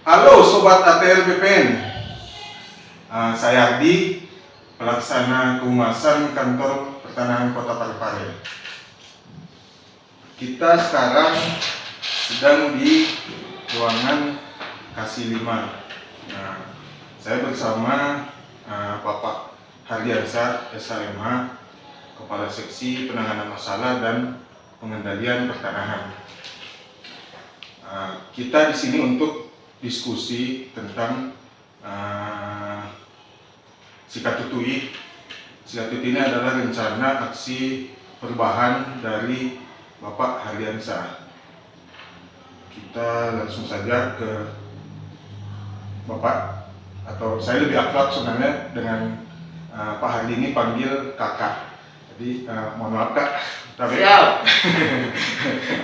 Halo Sobat ATL BPN, saya Ardi, pelaksana kehumasan kantor pertanahan Kota Parepare. Kita sekarang sedang di ruangan K5. Saya bersama Bapak Hardiansyah SHMH, Kepala Seksi Penanganan Masalah dan Pengendalian Pertanahan. Kita di sini untuk diskusi tentang Sikatutui. Sikatutui ini adalah rencana aksi perubahan dari Bapak Hardiansyah. Kita langsung saja ke Bapak, atau saya lebih akrab sebenarnya dengan Pak Hardi ini panggil kakak. Jadi mohon maaf kak, tapi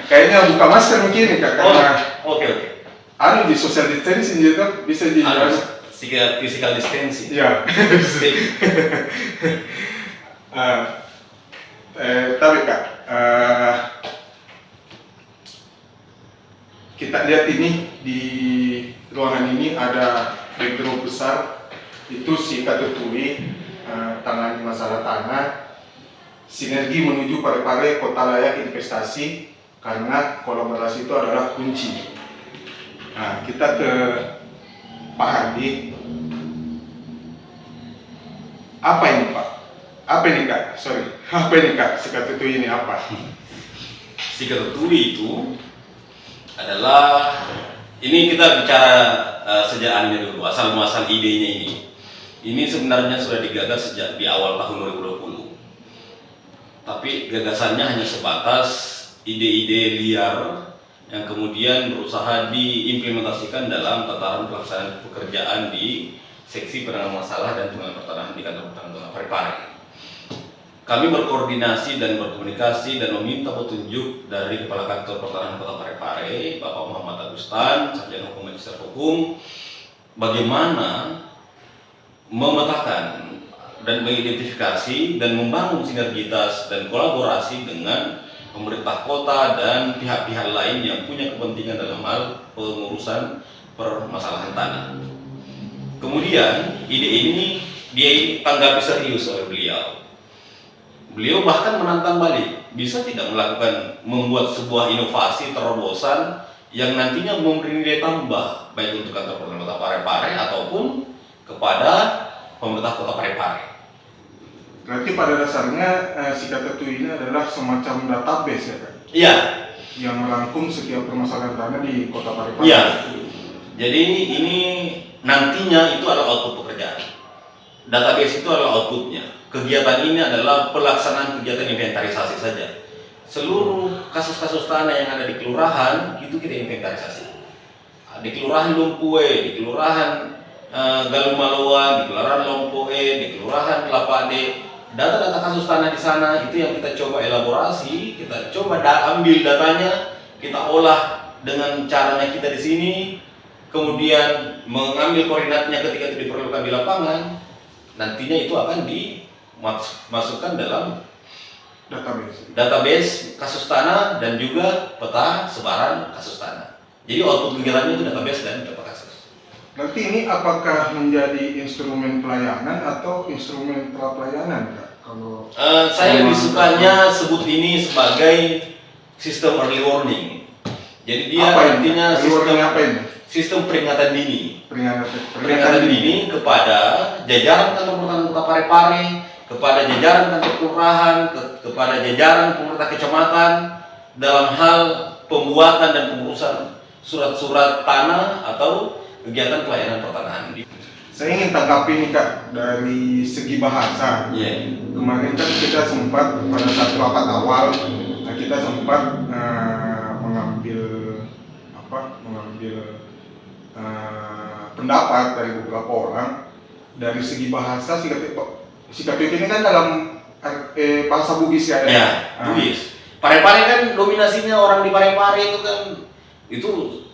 kayaknya buka masker mungkin nih kak, karena Oke. di social distancing juga bisa dijelaskan. Physical distancing. Iya. Tapi kak, kita lihat ini di ruangan ini ada backdrop besar, itu Sikatutui, tangani masalah tanah, sinergi menuju Parepare kota layak investasi, karena kolaborasi itu adalah kunci. Nah, kita ke Pak Hardi. Apa ini Pak? Apa ini kak? Apa ini kak? Sikatutui ini apa? Sikatutui itu adalah, ini kita bicara sejaannya dulu, asal muasal idenya ini. Ini sebenarnya sudah digagas sejak di awal tahun 2020. Tapi gagasannya hanya sebatas ide-ide liar yang kemudian berusaha diimplementasikan dalam tataran pelaksanaan pekerjaan di Seksi Penanganan Masalah dan Pengelolaan Pertanahan di Kantor Pertanahan Kota Parepare. Kami berkoordinasi dan berkomunikasi dan meminta petunjuk dari Kepala Kantor Pertanahan Kota Parepare, Bapak Muhammad Agustan, Sarjana Hukum Magister Hukum, bagaimana memetakan dan mengidentifikasi dan membangun sinergitas dan kolaborasi dengan pemerintah kota dan pihak-pihak lain yang punya kepentingan dalam hal pengurusan permasalahan tanah. Kemudian ide ini ditanggapi serius oleh beliau. Beliau bahkan menantang balik, bisa tidak membuat sebuah inovasi terobosan yang nantinya memberi nilai tambah baik untuk kantor pertanahan Kota Parepare ataupun kepada pemerintah Kota Parepare. Berarti pada dasarnya Sikatutui ini adalah semacam database ya kan? Iya. Yang merangkum setiap permasalahan tanah di Kota Parepare. Iya. Jadi ini nantinya itu adalah output pekerjaan. Database itu adalah outputnya. Kegiatan ini adalah pelaksanaan kegiatan inventarisasi saja. Seluruh kasus-kasus tanah yang ada di kelurahan itu kita inventarisasi. Di kelurahan Lumpue, di kelurahan Galumaloa, di kelurahan Lompoe, di kelurahan Lapade, data-data kasus tanah di sana itu yang kita coba elaborasi, kita coba ambil datanya, kita olah dengan caranya kita di sini, kemudian mengambil koordinatnya ketika itu diperlukan di lapangan, nantinya itu akan dimasukkan dalam database kasus tanah dan juga peta sebaran kasus tanah. Jadi output kegiatannya itu database dan peta kasus. Berarti ini apakah menjadi instrumen pelayanan atau instrumen pra-pelayanan Kak? Kalau saya lebih sukanya sebut ini sebagai sistem early warning. Jadi dia artinya sistem peringatan dini. Peringatan dini kepada jajaran kantor pertanahan Kota Parepare, kepada jajaran kantor kelurahan, kepada jajaran pemerintah kecamatan dalam hal pembuatan dan pengurusan surat-surat tanah atau kegiatan pelayanan pertanahan. Saya ingin tanggapi nih Kak dari segi bahasa. Kemarin kan kita sempat pada saat rapat awal, kita sempat mengambil pendapat dari beberapa orang dari segi bahasa. Sikatutui ini kan dalam bahasa Bugis ya? Ya, Bugis. Parepare kan dominasinya orang di Parepare itu kan itu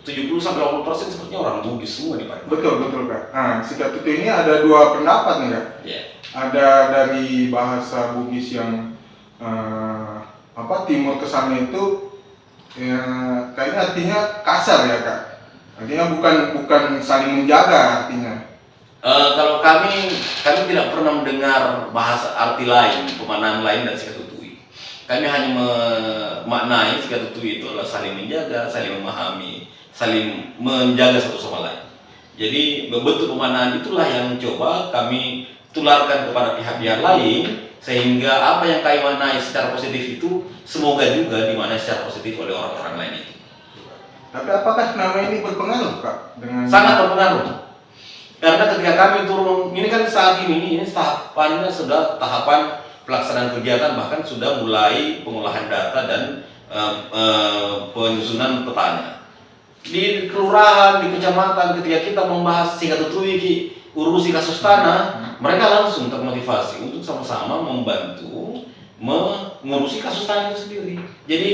70-80% sepertinya orang Bugis semua di Parepare. Betul Kak. Nah, Sikatutui ini ada dua pendapat nih Kak. Ada dari bahasa Bugis yang timur ke sana itu kayaknya artinya kasar ya Kak. Artinya bukan saling menjaga artinya. Kalau kami tidak pernah mendengar bahasa arti lain, pemaknaan lain dari sikat tutui. Kami hanya memaknai sikat tutui itu adalah saling menjaga, saling memahami, saling menjaga satu sama lain. Jadi bentuk pemaknaan itulah yang coba kami tularkan kepada pihak-pihak lain, sehingga apa yang kami maknai secara positif itu semoga juga dimaknai secara positif oleh orang-orang lain itu. Tapi apakah nama ini berpengaruh, Kak? Sangat berpengaruh. Karena ketika kami turun, ini kan saat ini tahapannya sudah tahapan pelaksanaan kegiatan, bahkan sudah mulai pengolahan data dan penyusunan petanya. Di kelurahan, di kecamatan, ketika kita membahas sikat tutui, urusi kasus tanah, mereka langsung termotivasi untuk sama-sama membantu mengurusi kasus tanah itu sendiri. Jadi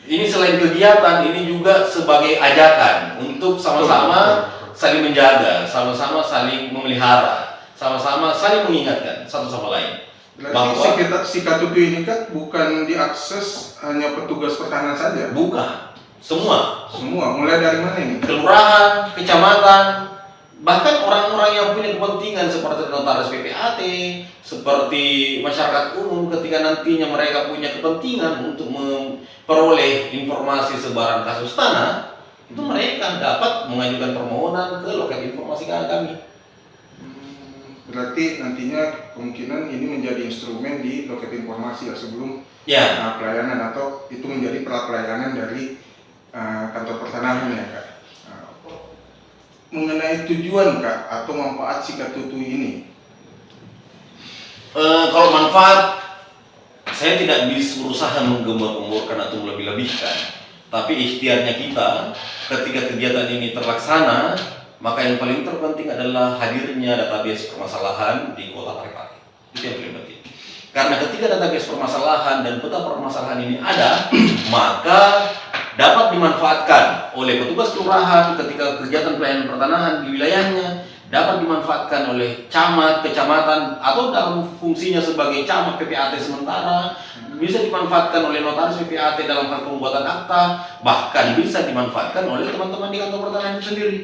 ini selain kegiatan, ini juga sebagai ajakan untuk sama-sama saling menjaga, sama-sama saling memelihara, sama-sama saling mengingatkan satu sama lain. Berarti sikat tutui ini kan bukan diakses hanya petugas pertahanan saja? Bukan, semua. Semua, mulai dari mana ini? Kelurahan, kecamatan, bahkan orang-orang yang punya kepentingan seperti notaris PPAT, seperti masyarakat umum ketika nantinya mereka punya kepentingan untuk memperoleh informasi sebaran kasus tanah, itu mereka dapat mengajukan permohonan ke loket informasi kami. Berarti nantinya kemungkinan ini menjadi instrumen di loket informasi ya sebelum pelayanan, atau itu menjadi pelayanan dari kantor pertanahan ya, Kak. Mengenai tujuan, Kak, atau manfaat sikat tutui ini? Kalau manfaat, saya tidak bisa berusaha menggembar-gemborkan atau melebih-lebihkan. Tapi ikhtiarnya kita ketika kegiatan ini terlaksana, maka yang paling terpenting adalah hadirnya database permasalahan di Kota Parepare. Itu yang paling penting. Karena ketika database permasalahan dan peta permasalahan ini ada, maka dapat dimanfaatkan oleh petugas kelurahan ketika kegiatan pelayanan pertanahan di wilayahnya, dapat dimanfaatkan oleh camat, kecamatan, atau dalam fungsinya sebagai camat PPAT sementara, bisa dimanfaatkan oleh notaris PPAT dalam hal pembuatan akta, bahkan bisa dimanfaatkan oleh teman-teman di kantor pertanahan itu sendiri.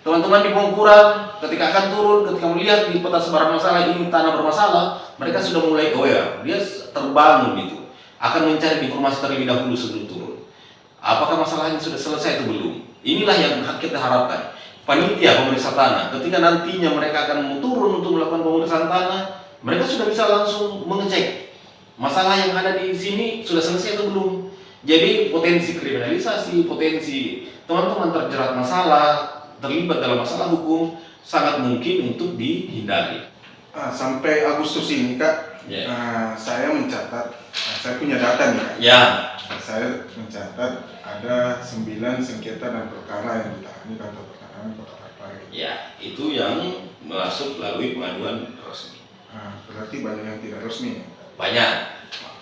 Teman-teman di Pengkuran ketika akan turun, ketika melihat di peta sebaran masalah ini tanah bermasalah, mereka sudah mulai aware, dia terbangun itu, akan mencari informasi terlebih dahulu sebelum turun. Apakah masalahnya sudah selesai atau belum? Inilah yang kita harapkan. Panitia pemeriksa tanah, ketika nantinya mereka akan turun untuk melakukan pemeriksaan tanah, mereka sudah bisa langsung mengecek masalah yang ada di sini sudah selesai atau belum. Jadi potensi kriminalisasi, potensi teman-teman terjerat masalah, terlibat dalam masalah hukum sangat mungkin untuk dihindari. Sampai Agustus ini, Kak, saya mencatat, saya punya data nih, Kak. Ya. Saya mencatat ada 9 sengketa dan perkara yang ditangani kantor pertanahan Kota Parepare. Ya, itu yang masuk melalui pengaduan resmi. Berarti banyak yang tidak resmi. Banyak.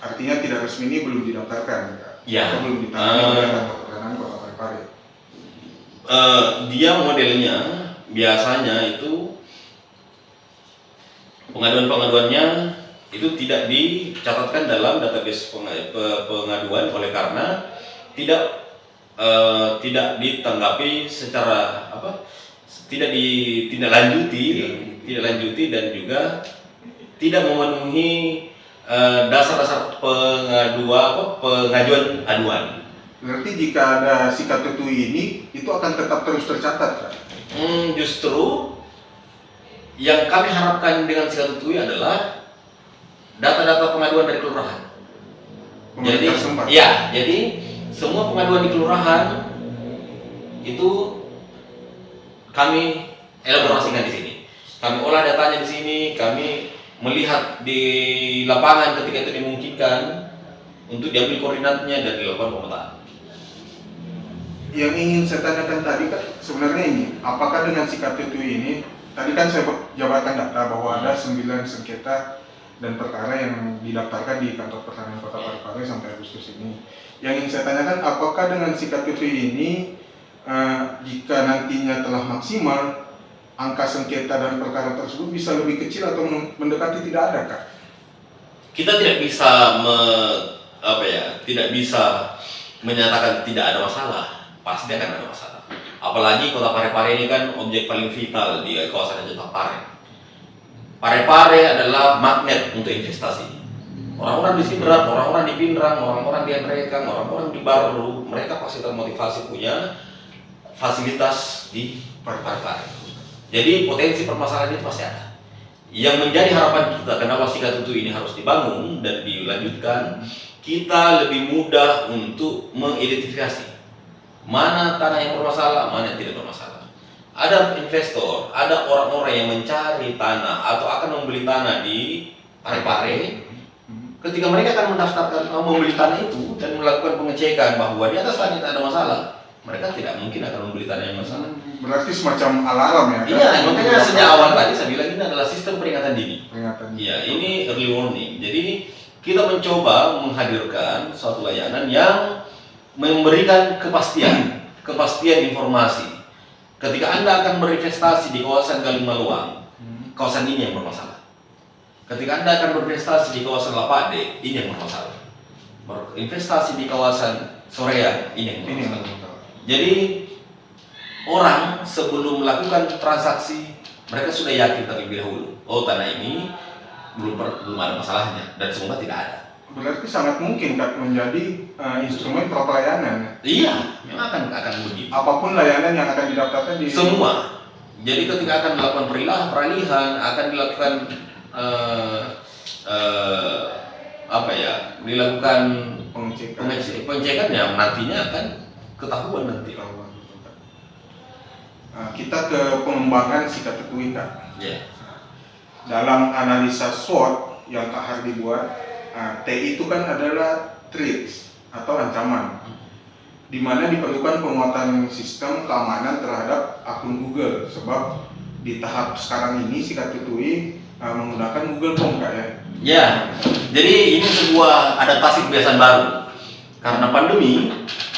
Artinya tidak resmi ini belum didaftarkan, Kak? Ya. Atau belum ditangani oleh kantor pertanahan Kota Parepare. Dia modelnya biasanya itu pengaduan-pengaduannya itu tidak dicatatkan dalam database pengaduan oleh karena tidak ditanggapi secara tidak lanjuti dan juga tidak memenuhi dasar-dasar pengajuan aduan. Berarti jika ada sikat tutui ini, itu akan tetap terus tercatat, Kak? Justru yang kami harapkan dengan sikat tutui adalah data-data pengaduan dari kelurahan. Jadi semua pengaduan di kelurahan itu kami elaborasikan di sini. Kami olah datanya di sini, kami melihat di lapangan ketika itu dimungkinkan untuk diambil koordinatnya dan dilakukan pemetaan. Yang ingin saya tanyakan tadi, Kak, sebenarnya ini, apakah dengan sikat tutui ini, tadi kan saya jabarkan data bahwa ada 9 sengketa dan perkara yang didaftarkan di kantor pertanahan Kota Parepare sampai Agustus ini. Yang ingin saya tanyakan, apakah dengan sikat tutui ini, jika nantinya telah maksimal, angka sengketa dan perkara tersebut bisa lebih kecil atau mendekati tidak ada, Kak? Kita tidak bisa tidak bisa menyatakan tidak ada masalah, pasti akan ada masalah. Apalagi kota Parepare ini kan objek paling vital di kawasan Jota Pare. Parepare adalah magnet untuk investasi. Orang-orang di Siberap, orang-orang di Pindrang, orang-orang di Andrekang, orang-orang di Baru, mereka pasti termotivasi punya fasilitas di Parepare. Jadi potensi permasalahan itu pasti ada. Yang menjadi harapan kita kenapa Sikatutu ini harus dibangun dan dilanjutkan, kita lebih mudah untuk mengidentifikasi mana tanah yang bermasalah, mana yang tidak bermasalah. Ada investor, ada orang-orang yang mencari tanah atau akan membeli tanah di Parepare. Ketika mereka akan mendaftarkan membeli tanah itu dan melakukan pengecekan bahwa di atas tanah tidak ada masalah, mereka tidak mungkin akan membeli tanah yang masalah. Berarti semacam alarm ya? Iya, makanya sejak awal tadi saya bilang ini adalah sistem peringatan dini. Peringatan dini. Iya, ini early warning. Jadi kita mencoba menghadirkan suatu layanan yang memberikan kepastian informasi. Ketika Anda akan berinvestasi di kawasan Kalimaluang, kawasan ini yang bermasalah. Ketika Anda akan berinvestasi di kawasan Lapade, ini yang bermasalah. Berinvestasi di kawasan Soreang, ini yang bermasalah. Jadi orang sebelum melakukan transaksi, mereka sudah yakin terlebih dahulu, oh tanah ini belum ada masalahnya dan semoga tidak ada. Berarti sangat mungkin Kak menjadi instrumen pelayanan. Iya, memang akan begitu. Apapun layanan yang akan didaftarkan di Semua. Jadi ketika akan dilakukan peralihan, akan dilakukan dilakukan pengecekan ya nantinya akan ketahuan nanti. Kita ke pengembangan Sikatutu Kak. Yeah. Dalam analisa SWOT yang Kak Hardi buat, T itu kan adalah threats atau ancaman, di mana diperlukan penguatan sistem keamanan terhadap akun Google. Sebab di tahap sekarang ini Sikatutu menggunakan Google Form Kak ya. Ya, jadi ini sebuah adaptasi kebiasaan baru. Karena pandemi,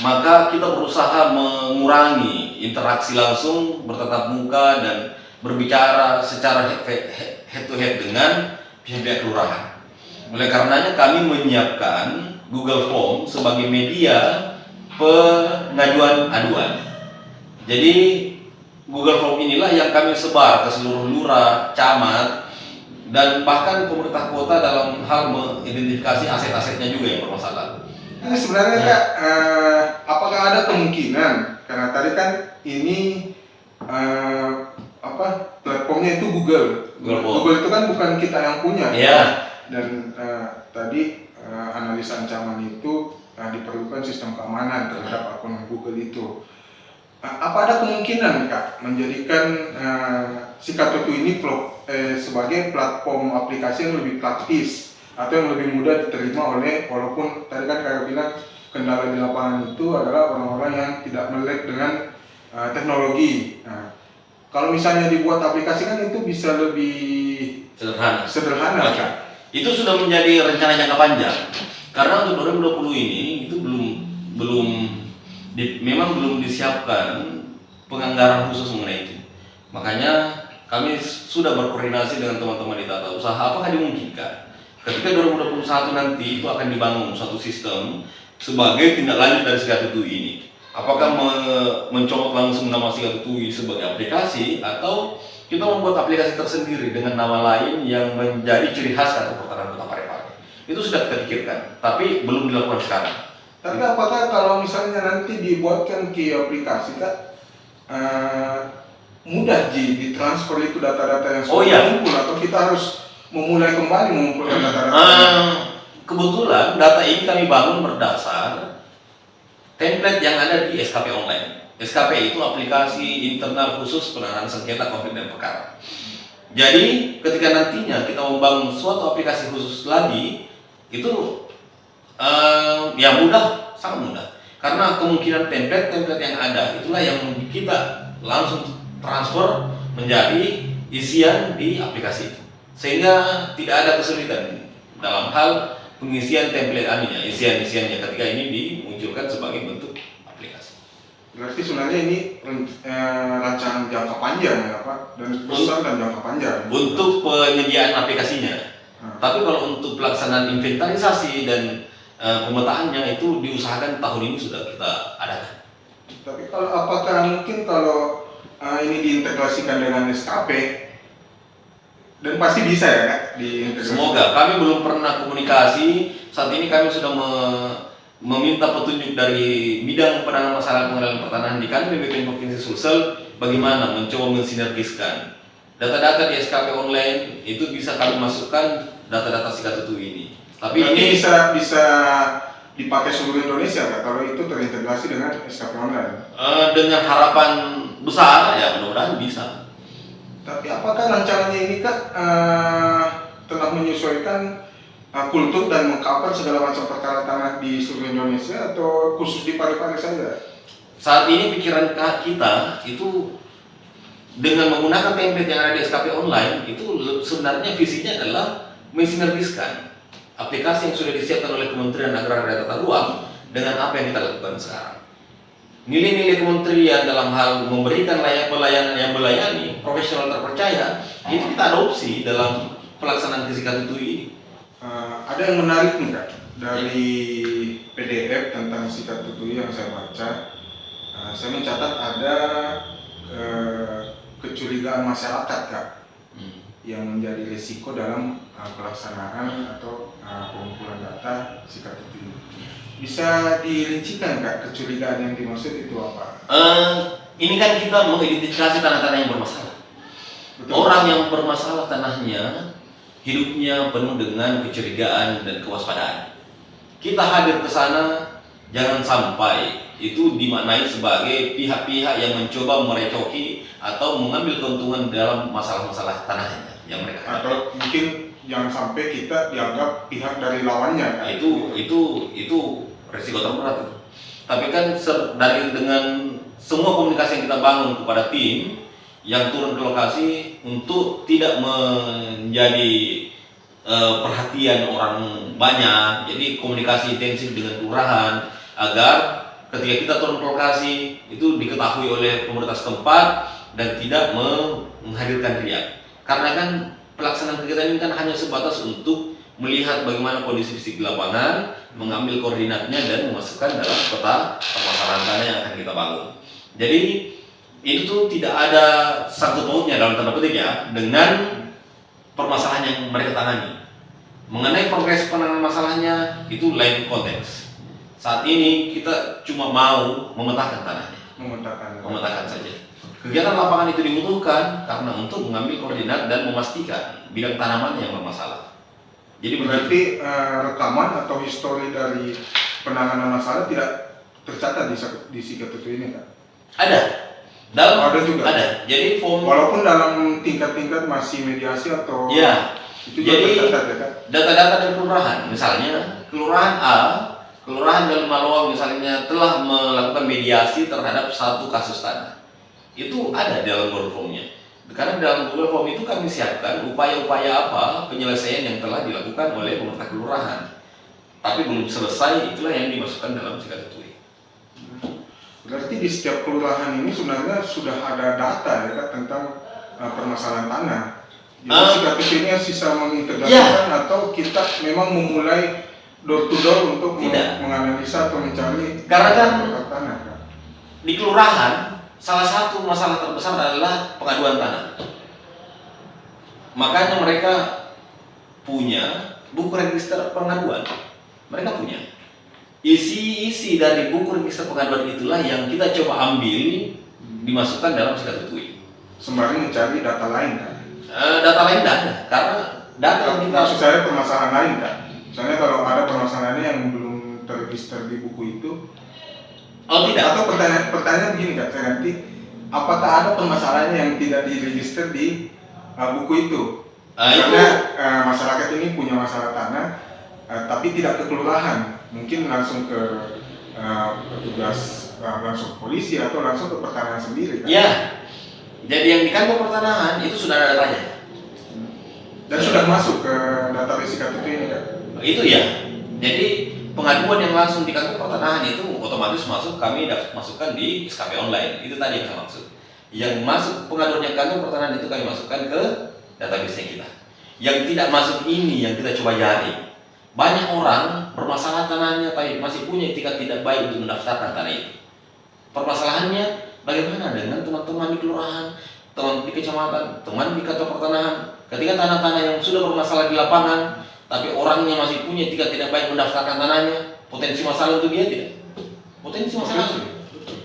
maka kita berusaha mengurangi interaksi langsung, bertatap muka dan berbicara secara head to head dengan pihak-pihak kelurahan. Oleh karenanya kami menyiapkan Google Form sebagai media pengajuan aduan. Jadi Google Form inilah yang kami sebar ke seluruh lurah, camat, dan bahkan pemerintah kota dalam hal mengidentifikasi aset-asetnya juga yang bermasalah. Ini sebenarnya Kak, apakah ada kemungkinan, karena tadi kan ini platformnya itu Google. Google itu kan bukan kita yang punya. Iya. Dan tadi analisa ancaman itu diperlukan sistem keamanan terhadap akun Google itu. Apa ada kemungkinan Kak menjadikan Sikatutu ini sebagai platform aplikasi yang lebih praktis atau yang lebih mudah diterima oleh, walaupun tadi kan Kakak bilang kendala di lapangan itu adalah orang-orang yang tidak melek dengan teknologi. Kalau misalnya dibuat aplikasi kan itu bisa lebih sederhana Kak. Itu sudah menjadi rencana jangka panjang. Karena untuk 2020 ini itu memang belum disiapkan penganggaran khusus mengenai itu. Makanya kami sudah berkoordinasi dengan teman-teman di tata usaha apakah dimungkinkan ketika 2021 nanti itu akan dibangun suatu sistem sebagai tindak lanjut dari Sikatutu ini. Apakah mencopot langsung nama Sikatutu sebagai aplikasi atau kita membuat aplikasi tersendiri dengan nama lain yang menjadi ciri khas kantor pertanahan Kota Parepare. Itu sudah kita pikirkan, tapi belum dilakukan sekarang. Tapi apakah kalau misalnya nanti dibuatkan ke aplikasi Kak, mudah ditransfer itu data-data yang sudah terkumpul atau kita harus memulai kembali mengumpulkan data-data? Kebetulan data ini kami bangun berdasar template yang ada di SKP Online. SKP itu aplikasi internal khusus penanganan sengketa konflik dan perkara. Jadi ketika nantinya kita membangun suatu aplikasi khusus lagi, itu ya mudah, sangat mudah. Karena kemungkinan template yang ada itulah yang kita langsung transfer menjadi isian di aplikasi itu. Sehingga tidak ada kesulitan dalam hal pengisian template isian-isiannya ketika ini dimunculkan sebagai bentuk aplikasi. Berarti sebenarnya ini rancangan jangka panjang ya Pak, dan besar dan jangka panjang. Untuk penyediaan aplikasinya. Tapi kalau untuk pelaksanaan inventarisasi dan pemetaannya itu diusahakan tahun ini sudah kita adakan. Tapi kalau apakah mungkin kalau ini diintegrasikan dengan SKP, dan pasti bisa ya Kak diintegrasikan? Semoga. Kami belum pernah komunikasi. Saat ini kami sudah meminta petunjuk dari bidang penanganan masalah pengelolaan pertanahan di kantor BPN Provinsi Sulsel bagaimana mencoba mensinergiskan data-data di SKP online itu bisa kami masukkan data-data Sikatutu ini. Tapi berarti ini bisa dipakai seluruh Indonesia Kak kalau itu terintegrasi dengan SKP online? dengan harapan besar ya mudah-mudahan bisa. Tapi apakah rancangannya ini Kak telah menyesuaikan kultur dan mengcover segala macam perkara tanah di seluruh Indonesia atau khusus di Parepare saja? Saat ini pikiran kita itu dengan menggunakan template yang ada di SKP online itu sebenarnya visinya adalah mensinergiskan aplikasi yang sudah disiapkan oleh Kementerian Agraria dan Tata Ruang dengan apa yang kita lakukan sekarang. Nilai-nilai kementerian dalam hal memberikan pelayanan yang melayani, profesional terpercaya, itu kita adopsi dalam pelaksanaan Sikatutu ini. Ada yang menarik nih Kak dari PDF tentang Sikatutu yang saya baca. Saya mencatat ada kecurigaan masyarakat Kak yang menjadi risiko dalam pelaksanaan atau pengumpulan data Sikatutu ini. Bisa dirincikan Kak kecurigaan yang dimaksud itu apa? Ini kan kita mengidentifikasi tanah-tanah yang bermasalah. Betul. Orang yang bermasalah tanahnya hidupnya penuh dengan kecurigaan dan kewaspadaan. Kita hadir ke sana jangan sampai itu dimaknai sebagai pihak-pihak yang mencoba merecoki atau mengambil keuntungan dalam masalah-masalah tanahnya yang mereka hadapi. Atau mungkin jangan sampai kita dianggap pihak dari lawannya Kak. Itu resiko terberat itu. Tapi kan dengan semua komunikasi yang kita bangun kepada tim yang turun ke lokasi untuk tidak menjadi perhatian orang banyak, jadi komunikasi intensif dengan kelurahan agar ketika kita turun ke lokasi itu diketahui oleh pemerintah setempat dan tidak menghadirkan riak. Karena kan pelaksanaan kegiatan ini kan hanya sebatas untuk melihat bagaimana kondisi fisik di lapangan, mengambil koordinatnya dan memasukkan dalam peta permasalahan tanah yang akan kita bangun. Jadi itu tidak ada sangkut pautnya dalam tanda petik ya dengan permasalahan yang mereka tangani. Mengenai progres penanganan masalahnya itu lain konteks. Saat ini kita cuma mau memetakan tanahnya, memetakan saja. Kegiatan lapangan itu dibutuhkan karena untuk mengambil koordinat dan memastikan bidang tanaman yang bermasalah. Jadi berarti rekaman atau histori dari penanganan masalah tidak tercatat di Sikatutu ini Kak? Ada. Ada juga. Ada. Jadi walaupun dalam tingkat-tingkat masih mediasi atau ya. Itu jadi data-data dari kelurahan, misalnya kelurahan A, kelurahan dalam Malawang misalnya telah melakukan mediasi terhadap satu kasus tanah. Itu ada dalam Google Form-nya. Karena dalam Google Form itu kami siapkan upaya-upaya apa penyelesaian yang telah dilakukan oleh pemerintah kelurahan. Tapi belum selesai, itulah yang dimasukkan dalam Sikatutu. Berarti di setiap kelurahan ini sebenarnya sudah ada data ya Kak tentang permasalahan tanah. Jadi Sikatutu ini sisa mengintegrasikan atau kita memang memulai door to door untuk menganalisa atau mencari karena kan tanah Kak? Di kelurahan salah satu masalah terbesar adalah pengaduan tanah. Makanya mereka punya buku register pengaduan. Mereka punya. Isi dari buku register pengaduan itulah yang kita coba ambil dimasukkan dalam Sikatutu. Sembari mencari data lain kan? Data lain tidak ada, karena data yang kita maksud saya permasalahan lain kan? Misalnya kalau ada permasalahannya yang belum terregister di buku itu. Oh tidak. Atau pertanyaan begini Kak, saya ganti. Apakah ada permasalahannya yang tidak diregister di buku itu? Karena masyarakat ini punya masalah tanah, tapi tidak ke kelurahan, mungkin langsung ke petugas, langsung ke polisi atau langsung ke pertanahan sendiri. Kan? Ya, jadi yang di kantor pertanahan itu sudah ada datanya. Dan sudah masuk ke database Sikatutu ini kan? Itu ya. Jadi pengaduan yang langsung di kantor pertanahan itu otomatis masuk, kami masukkan di SKP online. Itu tadi yang saya maksud. Yang masuk pengaduan yang kantor pertanahan itu kami masukkan ke database kita. Yang tidak masuk ini yang kita coba jaring. Banyak orang bermasalah tanahnya tapi masih punya etikat tidak baik untuk mendaftarkan tanah itu. permasalahannya bagaimana dengan teman-teman di kelurahan, teman di kecamatan, teman di kantor pertanahan. Ketika tanah-tanah yang sudah bermasalah di lapangan, tapi orangnya masih punya etika tidak baik mendaftarkan tanahnya, potensi masalah untuk dia tidak? Potensi masalah.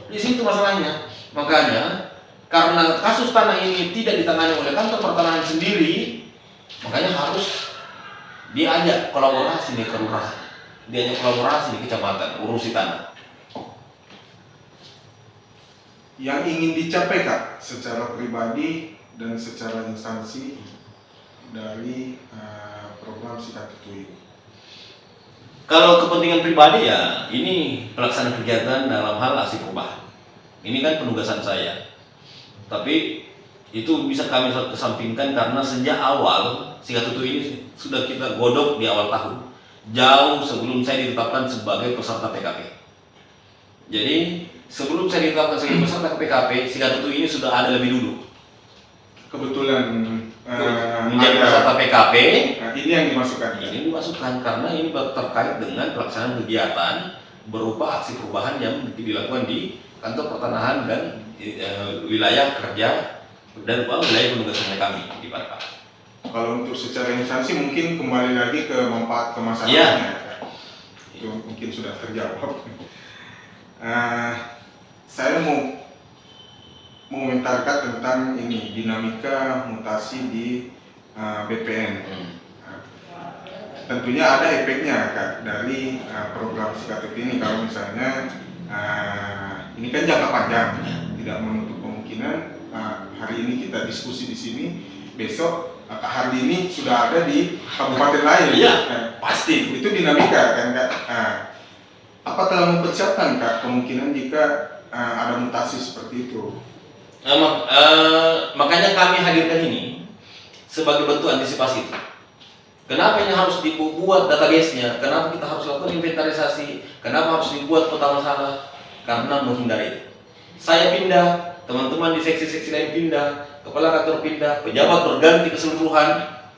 Di situ masalahnya. Makanya karena kasus tanah ini tidak ditangani oleh kantor pertanahan sendiri, makanya harus diajak kolaborasi di kelurahan, diajak kolaborasi di kecamatan, urusi tanah. Yang ingin dicapai Kak secara pribadi dan secara instansi dari program Sikat Tutui ini? Kalau kepentingan pribadi ya ini pelaksanaan kegiatan dalam hal aksi perubahan. Ini kan penugasan saya. Tapi itu bisa kami kesampingkan karena sejak awal Sikat Tutui ini sudah kita godok di awal tahun, jauh sebelum saya ditetapkan sebagai peserta PKP. Jadi sebelum saya ditetapkan sebagai peserta PKP, Sikat Tutui ini sudah ada lebih dulu. Kebetulan Menjadi peserta PKP, ini yang dimasukkan. ini dimasukkan karena ini terkait dengan pelaksanaan kegiatan berupa aksi perubahan yang dilakukan di kantor pertanahan dan wilayah kerja dan wilayah penugasan kami di Parepare. Kalau untuk secara instansi mungkin kembali lagi ke manfaat kemasyarakatan. Itu mungkin sudah terjawab. Saya mau mengomentarkan tentang ini dinamika mutasi di BPN. Tentunya ada efeknya Kak dari program Sikat Tutui ini. Kalau misalnya ini kan jangka panjang, tidak menutup kemungkinan hari ini kita diskusi di sini, besok Kak Hardi ini sudah ada di kabupaten lain. Iya, pasti. Itu dinamika kan Kak. Apa telah mempersiapkan Kak kemungkinan jika ada mutasi seperti itu? Makanya kami hadirkan ini sebagai bentuk antisipasi itu. Kenapa ini harus dibuat database-nya? Kenapa kita harus lakukan inventarisasi? Kenapa harus dibuat peta masalah? Karena menghindari itu. Saya pindah, teman-teman di seksi-seksi lain pindah, kepala kantor pindah, pejabat berganti keseluruhan.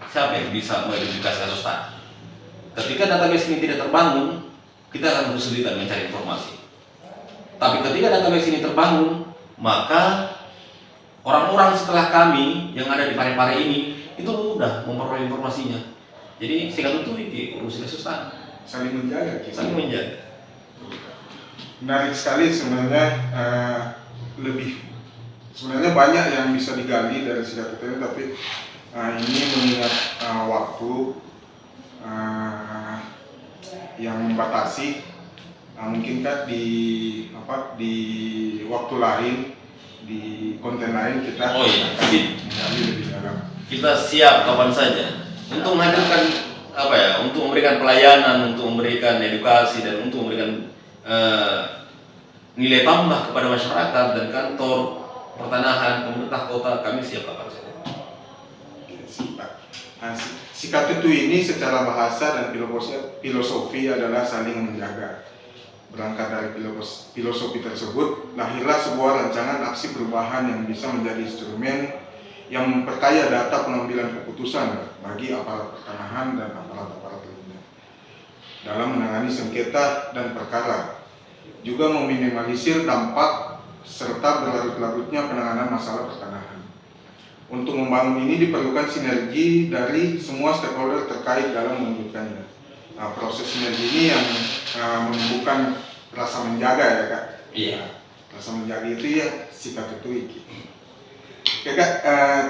Siapa yang bisa mengidentifikasi kasus tanah? Ketika database ini tidak terbangun, kita akan kesulitan mencari informasi. Tapi ketika database ini terbangun, maka orang-orang setelah kami yang ada di Parepare ini itu mudah memperoleh informasinya. Jadi Sikat Tutui urusi kasus tanah. Saling menjaga. Saling menjaga. Menarik sekali sebenarnya. Sebenarnya banyak yang bisa digali dari Sikat Tutui, tapi ini mengingat waktu yang membatasi, mungkinkah di waktu lain, di konten lain kita menggali lebih dalam. Kita siap kapan saja untuk menghadirkan untuk memberikan pelayanan, untuk memberikan edukasi dan untuk memberikan nilai tambah kepada masyarakat dan kantor pertanahan pemerintah kota. Kami siap kapan saja. Sikat Tutui ini secara bahasa dan filosofi adalah saling menjaga. Berangkat dari filosofi tersebut, lahirlah sebuah rancangan aksi perubahan yang bisa menjadi instrumen yang memperkaya data pengambilan keputusan bagi aparat pertanahan dan aparat-aparat lainnya dalam menangani sengketa dan perkara, juga meminimalisir dampak serta berlarut-larutnya penanganan masalah pertanahan. Untuk membangun ini diperlukan sinergi dari semua stakeholder terkait dalam mewujudkannya. Proses sinergi ini yang menumbuhkan rasa menjaga ya Kak. Iya. Rasa menjaga itu ya Sikat Tutui. Oke Kak,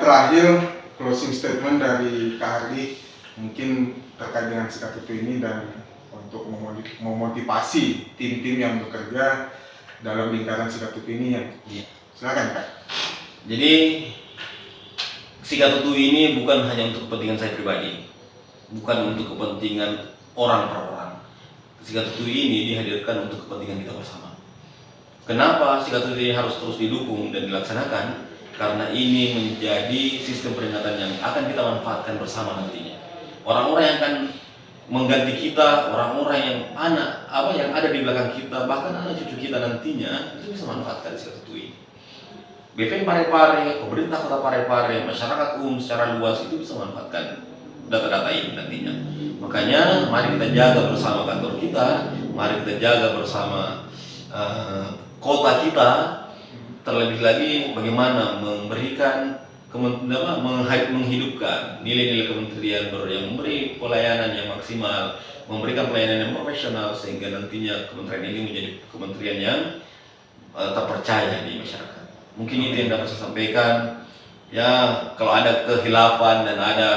terakhir closing statement dari Kak Hardi mungkin terkait dengan Sikat Tutui ini dan untuk memotivasi tim-tim yang bekerja dalam lingkaran Sikat Tutui ini yang silakan Kak. Jadi Sikat Tutui ini bukan hanya untuk kepentingan saya pribadi, bukan untuk kepentingan orang per orang. Sikat Tutui ini dihadirkan untuk kepentingan kita bersama. Kenapa Sikat Tutui ini harus terus didukung dan dilaksanakan? Karena ini menjadi sistem peringatan yang akan kita manfaatkan bersama nantinya. Orang-orang yang akan mengganti kita, orang-orang yang yang ada di belakang kita, bahkan anak cucu kita nantinya itu bisa manfaatkan Sikat Tutui. BPN Parepare, pemerintah Kota Parepare, masyarakat umum secara luas itu bisa memanfaatkan data-data ini nantinya. Makanya mari kita jaga bersama kantor kita, mari kita jaga bersama kota kita, terlebih lagi bagaimana memberikan menghidupkan nilai-nilai kementerian yang memberi pelayanan yang maksimal, memberikan pelayanan yang profesional, sehingga nantinya kementerian ini menjadi kementerian yang terpercaya di masyarakat. Mungkin itu yang dapat saya sampaikan. Ya, kalau ada kehilafan dan ada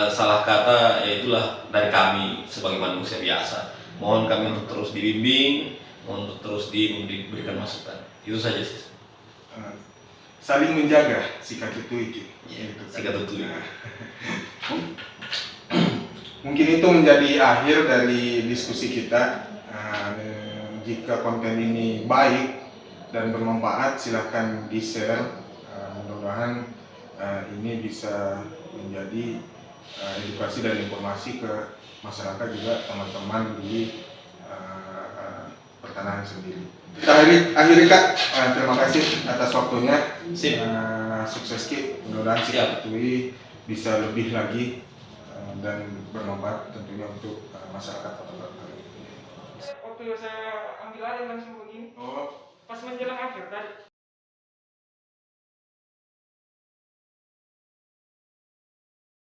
salah kata, ya itulah dari kami sebagai manusia biasa. Mohon kami untuk terus dibimbing, untuk terus diberikan masukan. Itu saja sih. Saling menjaga sikap itu. Sikap itu. Mungkin itu menjadi akhir dari diskusi kita. Jika konten ini baik dan bermanfaat, silakan di-share. Mudah-mudahan ini bisa menjadi edukasi dan informasi ke masyarakat, juga teman-teman di pertanahan sendiri. Kita akhiri Kak, terima kasih atas waktunya. Sukses Ki, mudah-mudahan sikap itu bisa lebih lagi dan bermanfaat tentunya untuk masyarakat Kota Batu. Waktu saya ambil alih langsung begini, pas menjelang akhir tadi.